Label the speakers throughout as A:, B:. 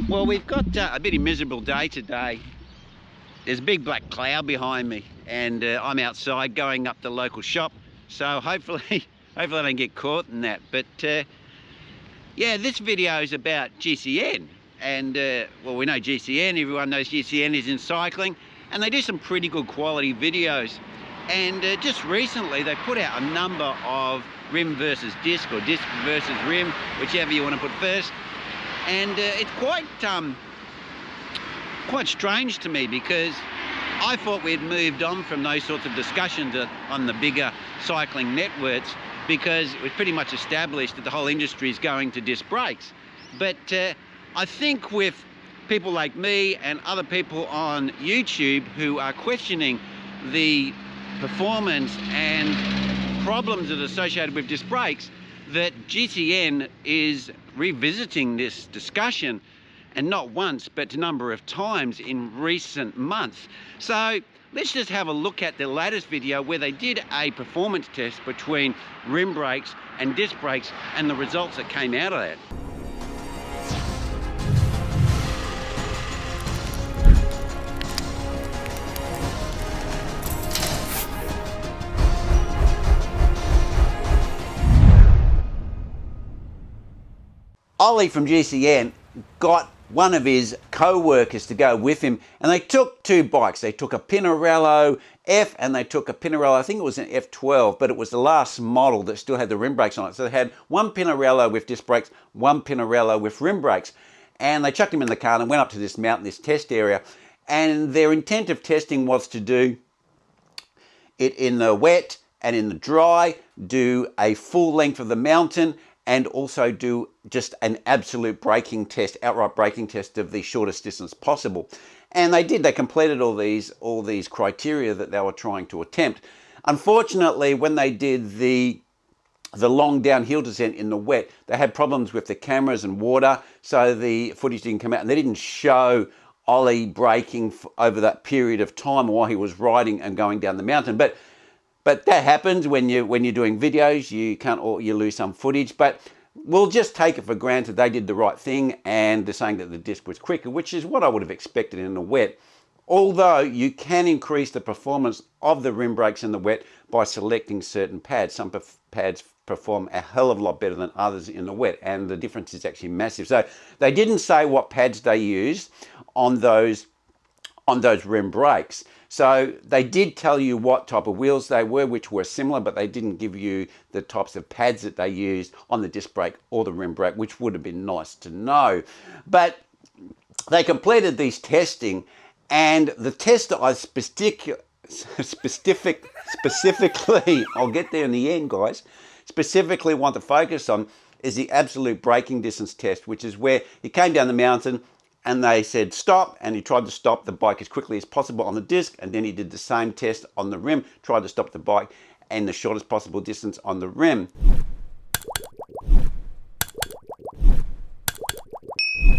A: Well, we've got a pretty miserable day today. There's a big black cloud behind me, and I'm outside going up the local shop. So hopefully, hopefully I don't get caught in that. But yeah, this video is about GCN, and well, we know GCN. Everyone knows GCN is in cycling, and they do some pretty good quality videos. And just recently, they put out a number of rim versus disc, or disc versus rim, whichever you want to put first. And it's quite strange to me, because I thought we'd moved on from those sorts of discussions on the bigger cycling networks, because it was pretty much established that the whole industry is going to disc brakes. But I think with people like me and other people on YouTube who are questioning the performance and problems that are associated with disc brakes, that GCN is revisiting this discussion, and not once but a number of times in recent months. So let's just have a look at the latest video where they did a performance test between rim brakes and disc brakes, and the results that came out of that. Ollie from GCN got one of his co-workers to go with him, and they took two bikes. They took a Pinarello F and they took a Pinarello, I think it was an F12, but it was the last model that still had the rim brakes on it. So they had one Pinarello with disc brakes, one Pinarello with rim brakes, and they chucked him in the car and went up to this mountain, this test area. And their intent of testing was to do it in the wet and in the dry, do a full length of the mountain, and also do just an absolute braking test, outright braking test of the shortest distance possible. And they did. They completed all these criteria that they were trying to attempt. Unfortunately, when they did the long downhill descent in the wet, they had problems with the cameras and water, so the footage didn't come out, and they didn't show Ollie braking over that period of time while he was riding and going down the mountain. But that happens when you're doing videos. You can't, or you lose some footage. But we'll just take it for granted they did the right thing, and they're saying that the disc was quicker, which is what I would have expected in the wet. Although you can increase the performance of the rim brakes in the wet by selecting certain pads. Some pads perform a hell of a lot better than others in the wet, and the difference is actually massive. So they didn't say what pads they used on those rim brakes. So they did tell you what type of wheels they were, which were similar, but they didn't give you the types of pads that they used on the disc brake or the rim brake, which would have been nice to know. But they completed these testing, and the test that I specifically, I'll get there in the end, guys, specifically want to focus on is the absolute braking distance test, which is where he came down the mountain and they said stop, and he tried to stop the bike as quickly as possible on the disc, and then he did the same test on the rim, tried to stop the bike in the shortest possible distance on the rim.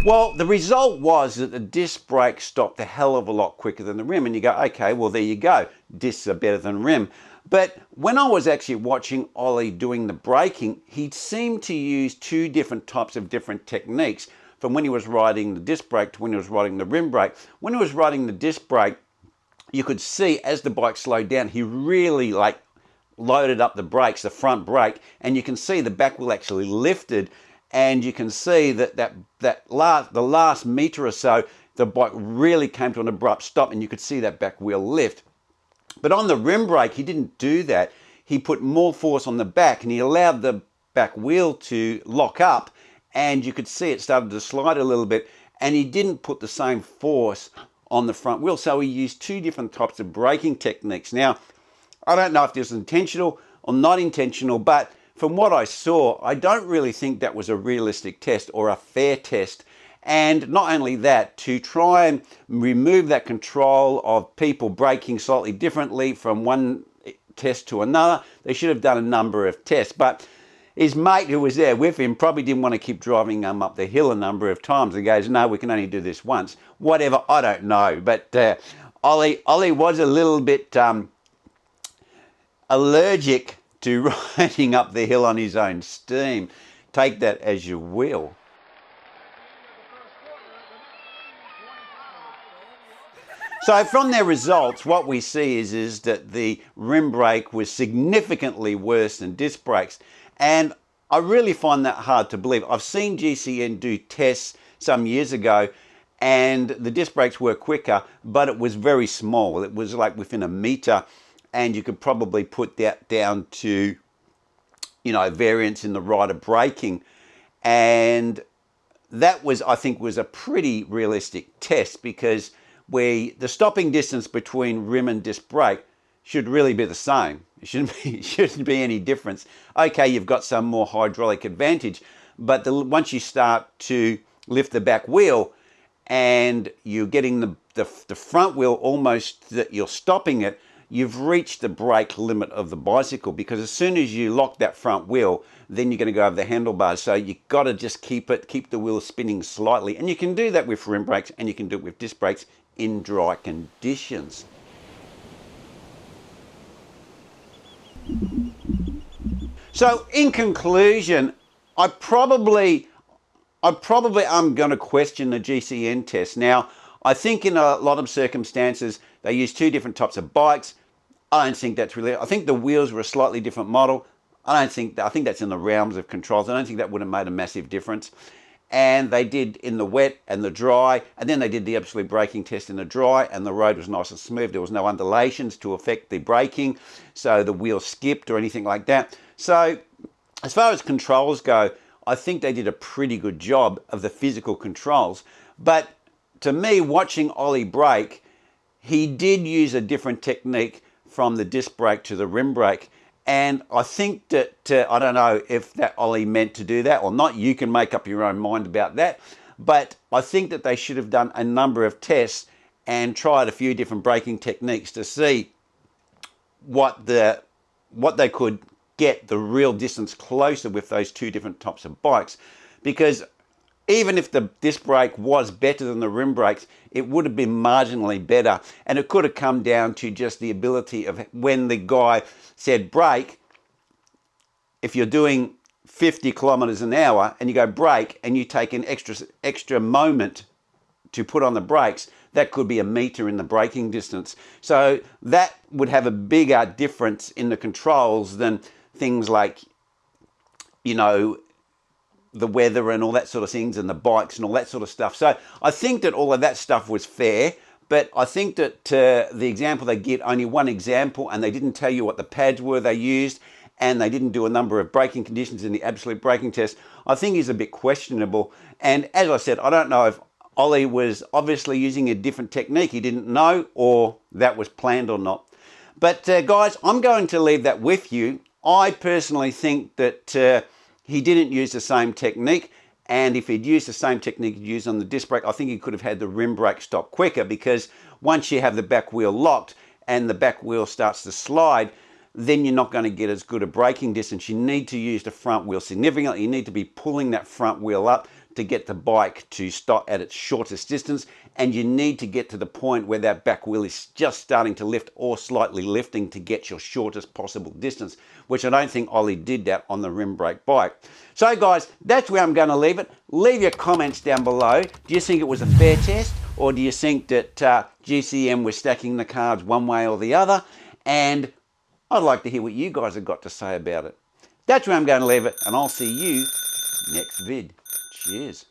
A: Well, the result was that the disc brake stopped a hell of a lot quicker than the rim, and you go, okay, well, there you go, discs are better than rim. But when I was actually watching Ollie doing the braking, he seemed to use two different types of different techniques, from when he was riding the disc brake to when he was riding the rim brake. When he was riding the disc brake, you could see as the bike slowed down, he really loaded up the brakes, the front brake, and you can see the back wheel actually lifted, and you can see that the last meter or so, the bike really came to an abrupt stop, and you could see that back wheel lift. But on the rim brake, he didn't do that. He put more force on the back, and he allowed the back wheel to lock up, and you could see it started to slide a little bit, and he didn't put the same force on the front wheel. So he used two different types of braking techniques. Now, I don't know if this was intentional or not intentional, but from what I saw, I don't really think that was a realistic test or a fair test. And not only that, to try and remove that control of people braking slightly differently from one test to another, they should have done a number of tests. But his mate who was there with him probably didn't want to keep driving up the hill a number of times. He goes, no, we can only do this once. Whatever, I don't know. But Ollie was a little bit allergic to riding up the hill on his own steam. Take that as you will. So from their results, what we see is that the rim brake was significantly worse than disc brakes. And I really find that hard to believe. I've seen GCN do tests some years ago, and the disc brakes were quicker, but it was very small. It was like within a meter, and you could probably put that down to, you know, variance in the rider braking. And that was, I think, was a pretty realistic test, because the stopping distance between rim and disc brake should really be the same. It shouldn't be any difference. Okay, you've got some more hydraulic advantage, but once you start to lift the back wheel and you're getting the front wheel almost that you're stopping it, you've reached the brake limit of the bicycle, because as soon as you lock that front wheel, then you're going to go over the handlebars. So you've got to just keep the wheel spinning slightly. And you can do that with rim brakes, and you can do it with disc brakes in dry conditions. So in conclusion, I probably am going to question the GCN test. Now, I think in a lot of circumstances, they use two different types of bikes. I don't think that's really, I think the wheels were a slightly different model. I think that's in the realms of controls. I don't think that would have made a massive difference. And they did in the wet and the dry, and then they did the absolute braking test in the dry, and the road was nice and smooth. There was no undulations to affect the braking, so the wheel skipped or anything like that. So as far as controls go, I think they did a pretty good job of the physical controls. But to me, watching Ollie brake, he did use a different technique from the disc brake to the rim brake. And I think that, I don't know if that Ollie meant to do that or not. You can make up your own mind about that. But I think that they should have done a number of tests and tried a few different braking techniques to see what they could get the real distance closer with those two different types of bikes. Because even if the disc brake was better than the rim brakes, it would have been marginally better. And it could have come down to just the ability of when the guy said brake, if you're doing 50 kilometers an hour and you go brake and you take an extra moment to put on the brakes, that could be a meter in the braking distance. So that would have a bigger difference in the controls than things like, you know, the weather and all that sort of things, and the bikes and all that sort of stuff. So I think that all of that stuff was fair, but I think that the example they get, only one example, and they didn't tell you what the pads were they used, and they didn't do a number of braking conditions in the absolute braking test, I think is a bit questionable. And as I said, I don't know if Ollie was obviously using a different technique he didn't know, or that was planned or not. But guys, I'm going to leave that with you. I personally think that he didn't use the same technique, and if he'd used the same technique he'd used on the disc brake, I think he could have had the rim brake stop quicker, because once you have the back wheel locked and the back wheel starts to slide, then you're not going to get as good a braking distance. You need to use the front wheel significantly. You need to be pulling that front wheel up to get the bike to stop at its shortest distance, and you need to get to the point where that back wheel is just starting to lift or slightly lifting to get your shortest possible distance, which I don't think Ollie did that on the rim brake bike. So guys, that's where I'm going to leave it. Leave your comments down below. Do you think it was a fair test, or do you think that GCN was stacking the cards one way or the other? And I'd like to hear what you guys have got to say about it. That's where I'm going to leave it, and I'll see you next vid. Cheers.